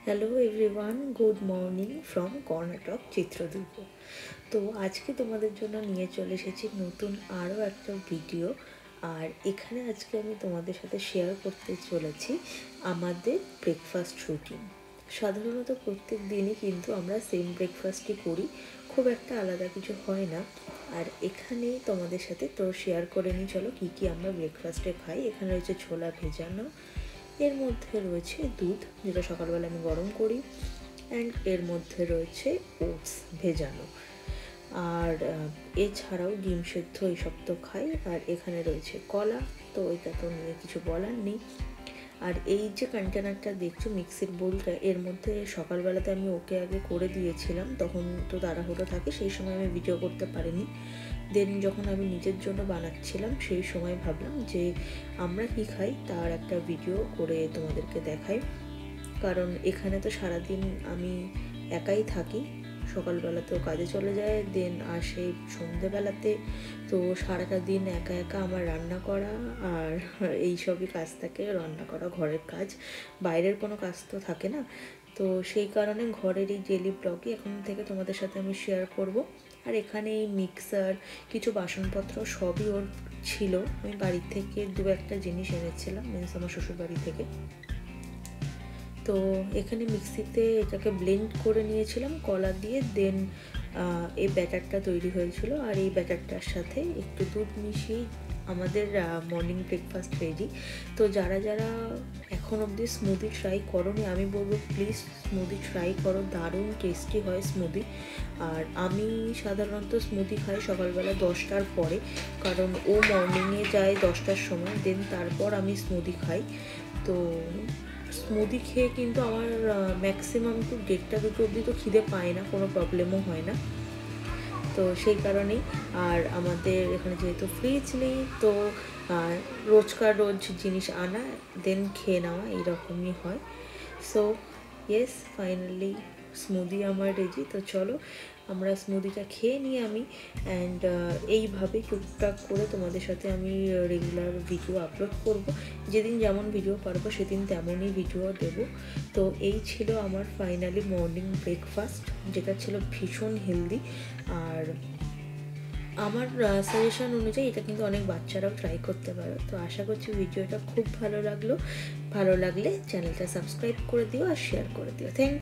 Hello everyone, good morning from Karnataka Chitradurga. তো আজকে তোমাদের জন্য নিয়ে চলে এসেছি নতুন আরও একটা ভিডিও। আর এখানে আজকে আমি তোমাদের সাথে শেয়ার করতে চলেছি আমাদের ব্রেকফাস্ট রুটিন। সাধারণত প্রত্যেক দিনই কিন্তু আমরা সেম ব্রেকফাস্টই করি, খুব একটা আলাদা কিছু হয় না। আর এখানেই তোমাদের সাথে তো শেয়ার করে নিই, চলো কী কী আমরা ব্রেকফাস্টে খাই। এখানে রয়েছে ছোলা ভেজানো, এর মধ্যে রয়েছে দুধ যেটা সকালবেলা আমি গরম করি, অ্যান্ড এর মধ্যে রয়েছে ওটস ভেজানো, আর এছাড়াও ডিম সেদ্ধ এইসব তো খাই। আর এখানে রয়েছে কলা, তো এটা তো নিয়ে কিছু বলার নেই। আর এই যে কন্টেনারটা দেখছো মিক্সির বোলটা, এর মধ্যে সকালবেলাতে আমি ওকে আগে করে দিয়েছিলাম, তখন তো তাড়াহুড়ো থাকে, সেই সময় আমি ভিডিও করতে পারিনি। দেন যখন আমি নিজের জন্য বানাচ্ছিলাম সেই সময় ভাবলাম যে আমরা কী খাই তার একটা ভিডিও করে তোমাদেরকে দেখাই। কারণ এখানে তো সারাদিন আমি একাই থাকি, সকালবেলাতেও কাজে চলে যায়, দেন আসে সন্ধেবেলাতে, তো সারাটা দিন একা একা আমার রান্না করা আর এই সবই কাজ থাকে, রান্না করা, ঘরের কাজ, বাইরের কোনো কাজ তো থাকে না। তো সেই কারণে ঘরের এই ডেলি ব্লগে এখন থেকে তোমাদের সাথে আমি শেয়ার করব। আর এখানে এই মিক্সার, কিছু বাসনপত্র সবই ওর ছিল, আমি বাড়ির থেকে দু একটা জিনিস এনেছিলাম, মিনস আমার শ্বশুরবাড়ি থেকে। তো এখানে মিক্সিতে এটাকে ব্লেন্ড করে নিয়েছিলাম কলা দিয়ে, দেন এই ব্যাটারটা তৈরি হয়েছিল। আর এই ব্যাটারটার সাথে একটু দুধ মিশিয়ে আমাদের মর্নিং ব্রেকফাস্ট রেডি। তো যারা যারা এখন অবধি স্মুদি ট্রাই করোনি, আমি বলবো প্লিজ স্মুদি ট্রাই করো, দারুণ টেস্টি হয় স্মুদি। আর আমি সাধারণত স্মুদি খাই সকালবেলা 10টার পরে, কারণ ও মর্নিংয়ে যায় 10টার সময়, দেন তারপর আমি স্মুদি খাই। তো স্মুদি খেয়ে কিন্তু আমার ম্যাক্সিমাম তো 1:30-2 অবধি তো খিদে পায় না, কোনো প্রবলেমও হয় না। তো সেই কারণেই, আর আমাদের এখানে যেহেতু ফ্রিজ নেই, তো রোজকার রোজ জিনিস আনা দেন খেয়ে নেওয়া এইরকমই হয়। সো ইয়েস, ফাইনালি স্মুদি আমার রেডি। তো চলো আমরা স্মুদিটা খেয়ে নিই আমি, অ্যান্ড এইভাবে টুকটাক করে তোমাদের সাথে আমি রেগুলার ভিডিও আপলোড করব, যেদিন যেমন ভিডিও পারবো সেদিন তেমনই ভিডিও দেব। তো এই ছিল আমার ফাইনালি মর্নিং ব্রেকফাস্ট, যেটা ছিল ভীষণ হেলদি। আর আমার সাজেশন অনুযায়ী এটা কিন্তু অনেক বাচ্চারাও ট্রাই করতে পারো। তো আশা করছি ভিডিওটা খুব ভালো লাগলো, ভালো লাগলে চ্যানেলটা সাবস্ক্রাইব করে দিও আর শেয়ার করে দিও। থ্যাংক